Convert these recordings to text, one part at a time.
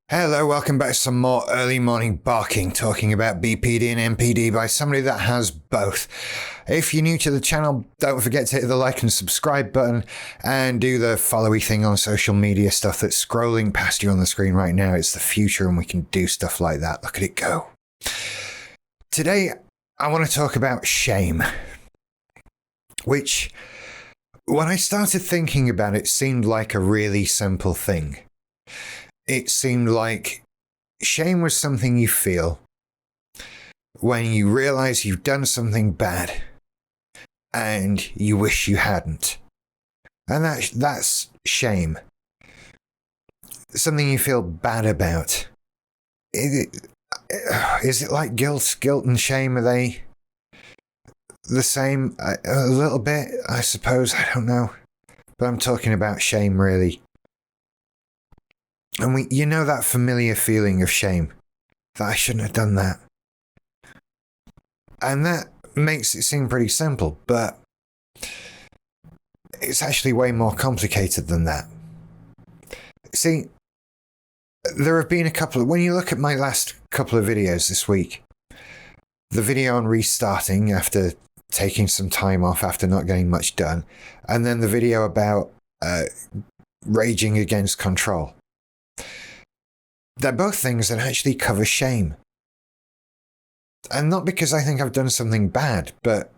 Hello, welcome back to some more early morning barking, talking about BPD and NPD by somebody that has both. If you're new to the channel, don't forget to hit the like and subscribe button and do the followy thing on social media, stuff that's scrolling past you on the screen right now. It's the future and we can do stuff like that. Look at it go. Today, I want to talk about shame, which, when I started thinking about it, seemed like a really simple thing. It seemed like shame was something you feel when you realize you've done something bad and you wish you hadn't. And that's shame. Something you feel bad about. Is it like guilt? Guilt and shame, are they the same? A little bit, I suppose. I don't know. But I'm talking about shame, really. And you know that familiar feeling of shame, that I shouldn't have done that. And that makes it seem pretty simple, but it's actually way more complicated than that. See, there have been when you look at my last couple of videos this week, the video on restarting after taking some time off after not getting much done, and then the video about raging against control. They're both things that actually cover shame. And not because I think I've done something bad, but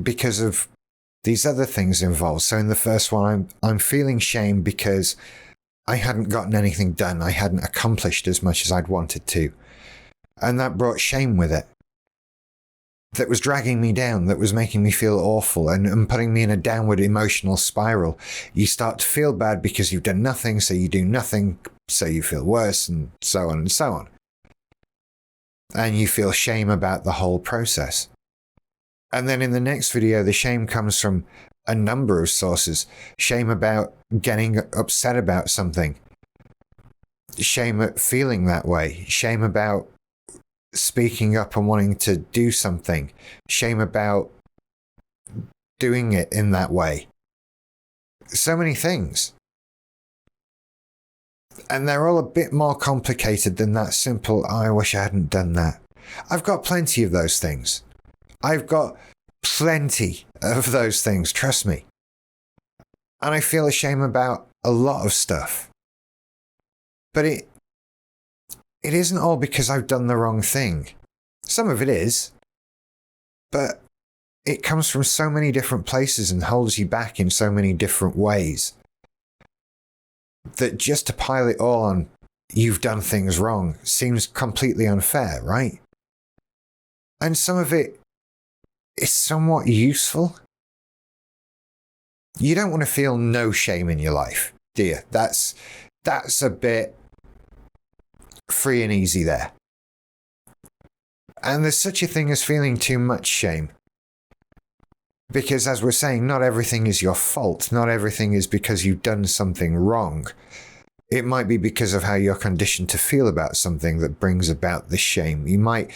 because of these other things involved. So in the first one, I'm feeling shame because I hadn't gotten anything done. I hadn't accomplished as much as I'd wanted to. And that brought shame with it. That was dragging me down, that was making me feel awful and putting me in a downward emotional spiral. You start to feel bad because you've done nothing, so you do nothing, so you feel worse, and so on and so on. And you feel shame about the whole process. And then in the next video, the shame comes from a number of sources. Shame about getting upset about something. Shame at feeling that way. Shame about speaking up and wanting to do something. Shame about doing it in that way. So many things. And they're all a bit more complicated than that simple, I wish I hadn't done that. I've got plenty of those things. I've got plenty of those things, trust me. And I feel ashamed about a lot of stuff. But it isn't all because I've done the wrong thing. Some of it is. But it comes from so many different places and holds you back in so many different ways, that just to pile it all on, you've done things wrong, seems completely unfair, right? And some of it is somewhat useful. You don't want to feel no shame in your life, do you? That's a bit free and easy there. And there's such a thing as feeling too much shame. Because as we're saying, not everything is your fault. Not everything is because you've done something wrong. It might be because of how you're conditioned to feel about something that brings about the shame. You might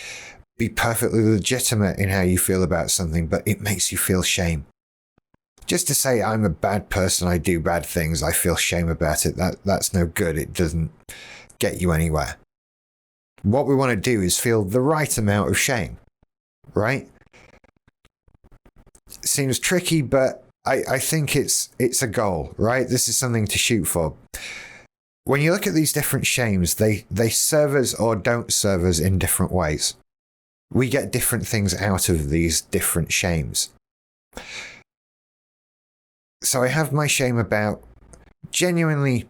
be perfectly legitimate in how you feel about something, but it makes you feel shame. Just to say, I'm a bad person, I do bad things, I feel shame about it, that's no good. It doesn't get you anywhere. What we want to do is feel the right amount of shame, right? Seems tricky, but I think it's a goal, right? This is something to shoot for. When you look at these different shames, they serve us or don't serve us in different ways. We get different things out of these different shames. So I have my shame about genuinely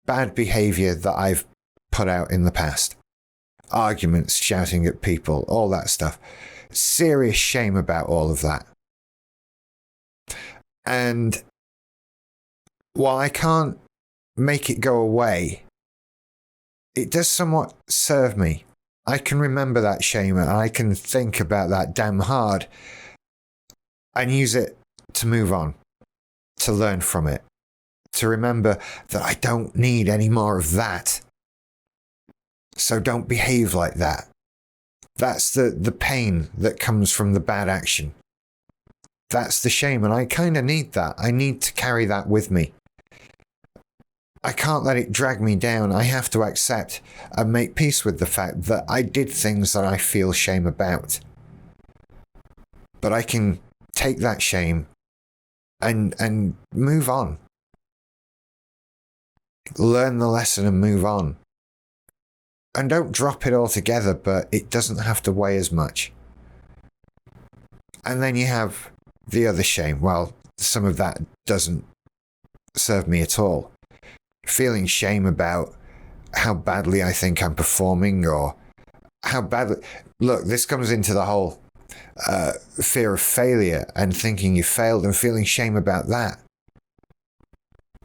bad behavior that I've put out in the past. Arguments, shouting at people, all that stuff. Serious shame about all of that. And while I can't make it go away, it does somewhat serve me. I can remember that shame and I can think about that damn hard and use it to move on, to learn from it, to remember that I don't need any more of that. So don't behave like that. That's the pain that comes from the bad action. That's the shame, and I kind of need that. I need to carry that with me. I can't let it drag me down. I have to accept and make peace with the fact that I did things that I feel shame about. But I can take that shame and move on. Learn the lesson and move on. And don't drop it altogether, but it doesn't have to weigh as much. And then you have the other shame. Well, some of that doesn't serve me at all. Feeling shame about how badly I think I'm performing, or how badly... Look, this comes into the whole fear of failure and thinking you failed and feeling shame about that.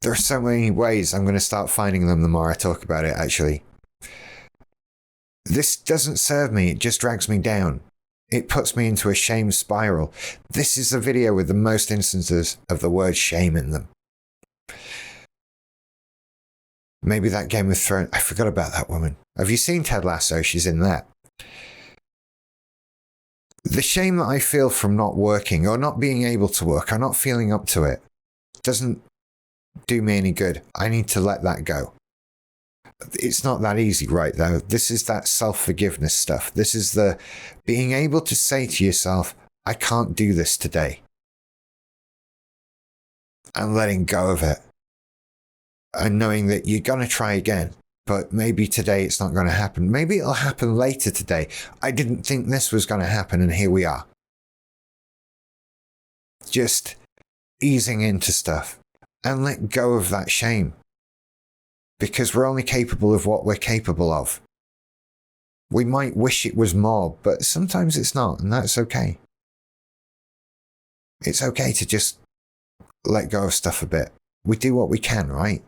There are so many ways. I'm going to start finding them the more I talk about it, actually. This doesn't serve me. It just drags me down. It puts me into a shame spiral. This is the video with the most instances of the word shame in them. Maybe that Game of Thrones... I forgot about that woman. Have you seen Ted Lasso? She's in that. The shame that I feel from not working or not being able to work or not feeling up to it doesn't do me any good. I need to let that go. It's not that easy, right, though. This is that self-forgiveness stuff. This is the being able to say to yourself, I can't do this today. And letting go of it. And knowing that you're going to try again, but maybe today it's not going to happen. Maybe it'll happen later today. I didn't think this was going to happen, and here we are. Just easing into stuff and let go of that shame. Because we're only capable of what we're capable of. We might wish it was more, but sometimes it's not, and that's okay. It's okay to just let go of stuff a bit. We do what we can, right?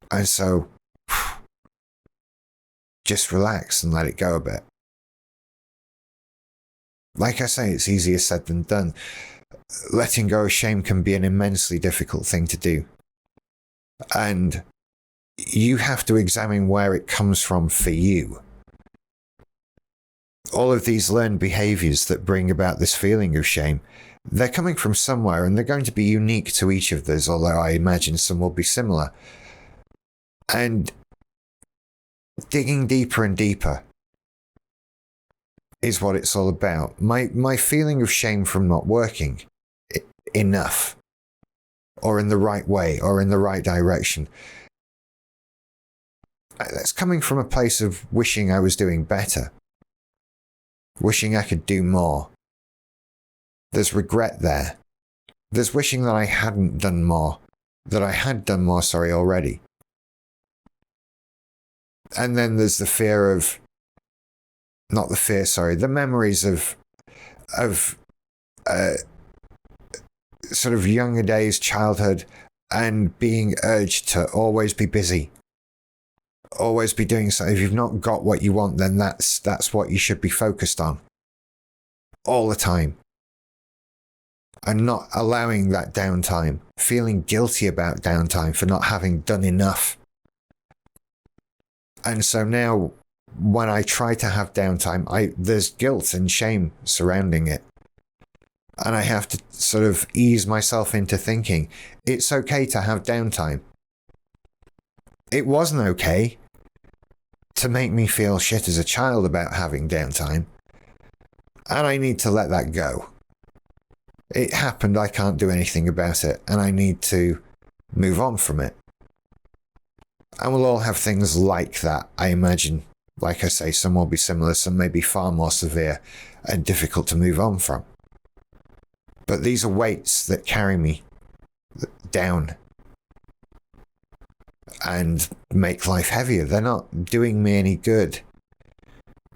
And so, just relax and let it go a bit. Like I say, it's easier said than done. Letting go of shame can be an immensely difficult thing to do. And you have to examine where it comes from for you. All of these learned behaviors that bring about this feeling of shame, they're coming from somewhere, and they're going to be unique to each of those, although I imagine some will be similar. And digging deeper and deeper is what it's all about. My feeling of shame from not working enough, or in the right way, or in the right direction, that's coming from a place of wishing I was doing better, wishing I could do more. There's regret there. There's wishing that I hadn't done more, that I had done more, already. And then there's the fear of, not the fear, the memories of sort of younger days, childhood, and being urged to always be busy, always be doing something. If you've not got what you want, then that's what you should be focused on all the time. And not allowing that downtime, feeling guilty about downtime for not having done enough. And so now, when I try to have downtime, there's guilt and shame surrounding it. And I have to sort of ease myself into thinking, it's okay to have downtime. It wasn't okay to make me feel shit as a child about having downtime. And I need to let that go. It happened, I can't do anything about it, and I need to move on from it. And we'll all have things like that, I imagine. Like I say, some will be similar, some may be far more severe and difficult to move on from. But these are weights that carry me down and make life heavier. They're not doing me any good.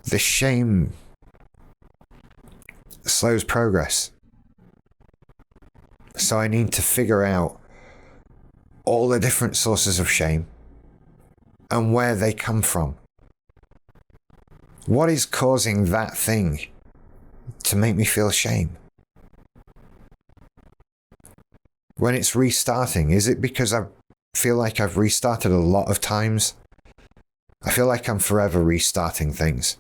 The shame slows progress. So I need to figure out all the different sources of shame and where they come from. What is causing that thing to make me feel shame? When it's restarting, is it because I feel like I've restarted a lot of times? I feel like I'm forever restarting things.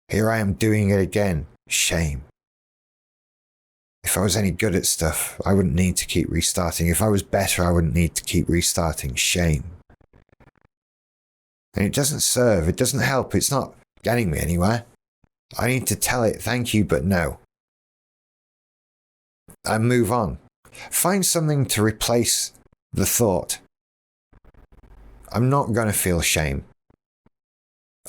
Here I am doing it again. Shame. If I was any good at stuff, I wouldn't need to keep restarting. If I was better, I wouldn't need to keep restarting. Shame. And it doesn't serve, it doesn't help, it's not getting me anywhere. I need to tell it thank you, but no. And move on. Find something to replace the thought. I'm not going to feel shame.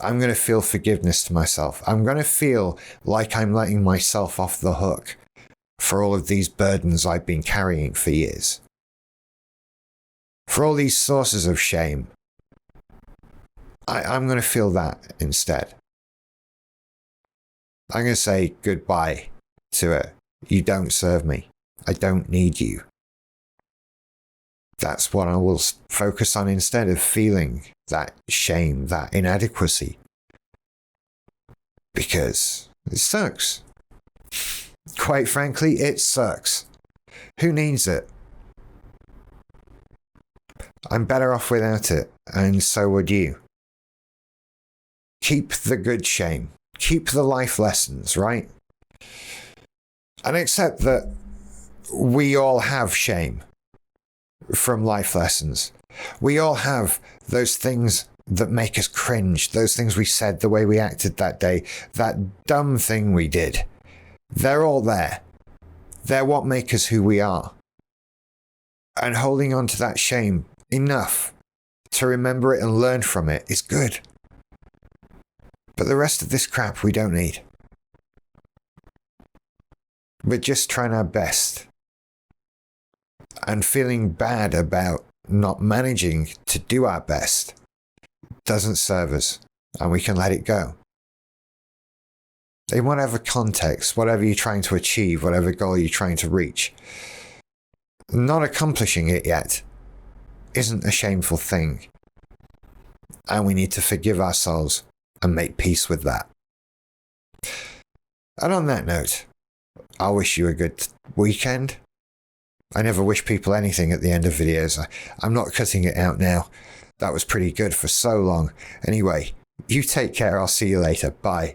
I'm going to feel forgiveness to myself. I'm going to feel like I'm letting myself off the hook for all of these burdens I've been carrying for years. For all these sources of shame. I'm going to feel that instead. I'm going to say goodbye to it. You don't serve me. I don't need you. That's what I will focus on instead of feeling that shame, that inadequacy. Because it sucks. Quite frankly, it sucks. Who needs it? I'm better off without it, and so would you. Keep the good shame. Keep the life lessons, right? And accept that we all have shame from life lessons. We all have those things that make us cringe, those things we said, the way we acted that day, that dumb thing we did. They're all there. They're what make us who we are. And holding on to that shame enough to remember it and learn from it is good. But the rest of this crap we don't need. We're just trying our best. And feeling bad about not managing to do our best doesn't serve us, and we can let it go. In whatever context, whatever you're trying to achieve, whatever goal you're trying to reach, not accomplishing it yet isn't a shameful thing. And we need to forgive ourselves and make peace with that. And on that note, I wish you a good weekend. I never wish people anything at the end of videos. I'm not cutting it out now. That was pretty good for so long. Anyway, you take care. I'll see you later. Bye.